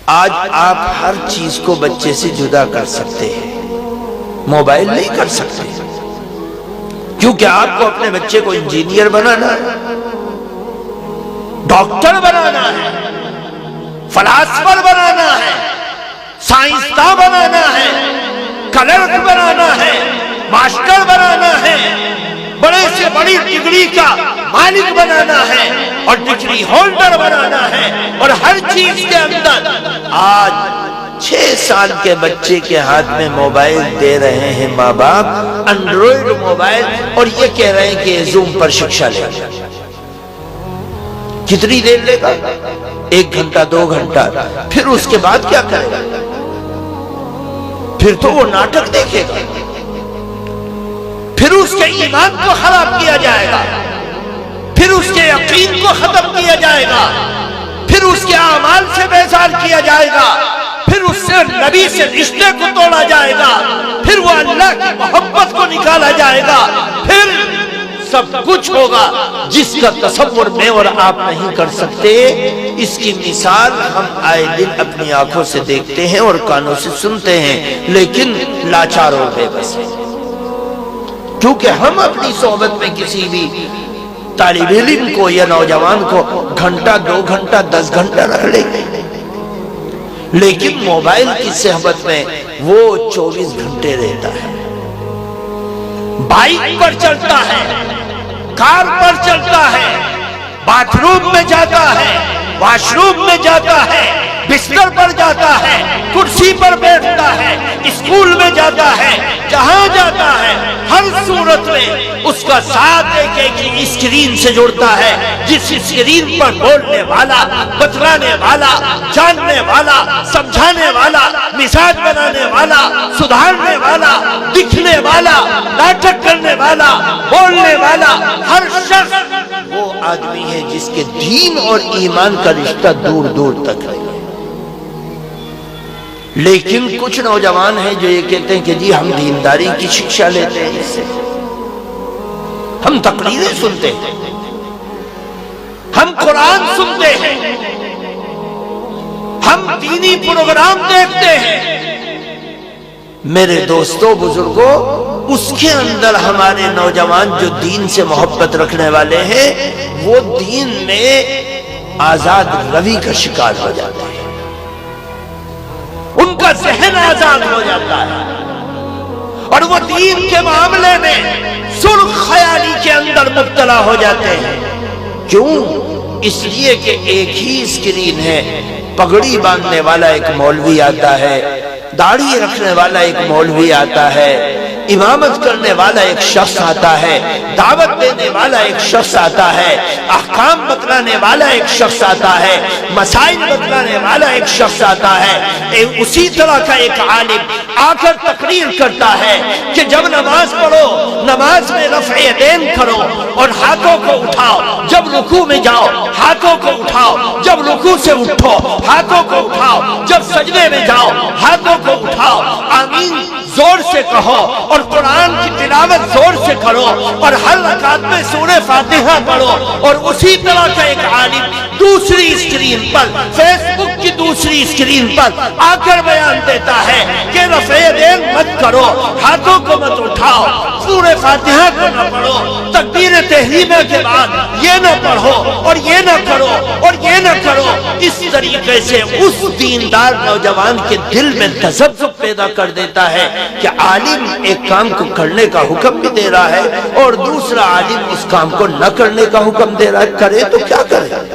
آج آپ ہر چیز کو بچے سے جدا کر سکتے ہیں، موبائل نہیں کر سکتے، کیونکہ آپ کو اپنے بچے کو انجینئر بنانا ہے، ڈاکٹر بنانا ہے، فلاسفر بنانا ہے، سائنسداں بنانا ہے، کلرک بنانا ہے، ماسٹر بنانا ہے، بڑے سے بڑی ڈگری کا مالک بنانا ہے اور ڈگری ہولڈر بنانا ہے، اور ہر چیز کے اندر آج 6 سال کے بچے کے ہاتھ میں موبائل دے رہے ہیں ماں باپ، انڈرائیڈ موبائل، اور یہ کہہ رہے ہیں کہ زوم پر شکشا لے گا۔ کتنی دیر لے گا؟ 1 گھنٹہ 2 گھنٹہ، پھر اس کے بعد کیا کرے گا؟ پھر تو وہ ناٹک دیکھے گا، پھر اس کے ایمان کو خراب کیا جائے گا، پھر اس کے یقین کو ختم کیا جائے گا، پھر اس کے اعمال سے بیزار کیا جائے گا، پھر اس سے نبی سے رشتے کو توڑا جائے گا، پھر وہ اللہ کی محبت کو نکالا جائے گا، پھر سب کچھ ہوگا جس کا تصور میں اور آپ نہیں کر سکتے۔ اس کی مثال ہم آئے دن اپنی آنکھوں سے دیکھتے ہیں اور کانوں سے سنتے ہیں، لیکن لاچار اور بے بس ہیں، کیونکہ ہم اپنی صحبت میں کسی بھی طالب علم کو یا نوجوان کو گھنٹہ 2 گھنٹہ 10 گھنٹہ رکھ لیں گے، لیکن موبائل کی صحبت میں وہ 24 گھنٹے رہتا ہے، بائک پر چلتا ہے، کار پر چلتا ہے، باتھ روم میں جاتا ہے، واش روم میں جاتا ہے، بستر پر جاتا ہے، کرسی پر بیٹھتا ہے، اسکول میں جاتا ہے، جہاں جاتا ہے، ہر صورت میں اس کا ساتھ ایک اسکرین سے جڑتا ہے، جس اسکرین پر بولنے والا، بتلانے والا، جاننے والا، سمجھانے والا، مزاج بنانے والا، سدھارنے والا، دکھنے والا، ناٹک کرنے والا، بولنے والا، ہر شخص وہ آدمی ہے جس کے دین اور ایمان کا رشتہ دور دور تک ہے۔ لیکن کچھ نوجوان ہیں جو یہ کہتے ہیں کہ جی ہم دینداری کی شکشا لیتے ہیں، اس سے ہم تقریریں سنتے ہیں، ہم قرآن سنتے ہیں، ہم دینی پروگرام دیکھتے ہیں۔ میرے دوستوں بزرگوں، اس کے اندر ہمارے نوجوان جو دین سے محبت رکھنے والے ہیں، وہ دین میں آزاد روی کا شکار ہو جاتے ہیں، ان کا ذہن آزاد ہو جاتا ہے، اور وہ دین کے معاملے میں سرخ خیالی کے اندر مبتلا ہو جاتے ہیں۔ کیوں؟ اس لیے کہ ایک ہی اسکرین ہے، پگڑی باندھنے والا ایک مولوی آتا ہے، داڑھی رکھنے والا ایک مولوی آتا ہے، امامت کرنے والا ایک شخص آتا ہے، دعوت دینے والا ایک شخص آتا ہے، احکام بتلانے والا ایک شخص آتا ہے، مسائل بتلانے والا ایک شخص آتا ہے، اسی طرح کا ایک عالم آ کر تقریر کرتا ہے کہ جب نماز پڑھو، نماز میں رفع یدین کرو اور ہاتھوں کو اٹھاؤ، جب رکوع میں جاؤ ہاتھوں کو اٹھاؤ، جب رکوع سے اٹھو ہاتھوں کو اٹھاؤ، جب سجدے میں جاؤ ہاتھوں کو اٹھاؤ، آمین زور سے کہو، اور قرآن کی تلاوت زور سے کرو، اور ہر رکعت میں سورہ فاتحہ پڑھو۔ اور اسی طرح کا ایک عالم دوسری اسکرین پر، فیس بک کی دوسری اسکرین پر آ کر بیان دیتا ہے کہ رفع یدین مت کرو، ہاتھوں کو مت اٹھاؤ، سورہ فاتحہ کو نہ پڑھو، تکبیر تحریمہ کے بعد یہ نہ پڑھو اور یہ نہ کرو اور یہ نہ کرو۔ اس طریقے سے اس دیندار نوجوان کے دل میں تذبذب پیدا کر دیتا ہے کہ عالم ایک کام کو کرنے کا حکم بھی دے رہا ہے اور دوسرا عالم اس کام کو نہ کرنے کا حکم دے رہا ہے، کرے تو کیا کرے؟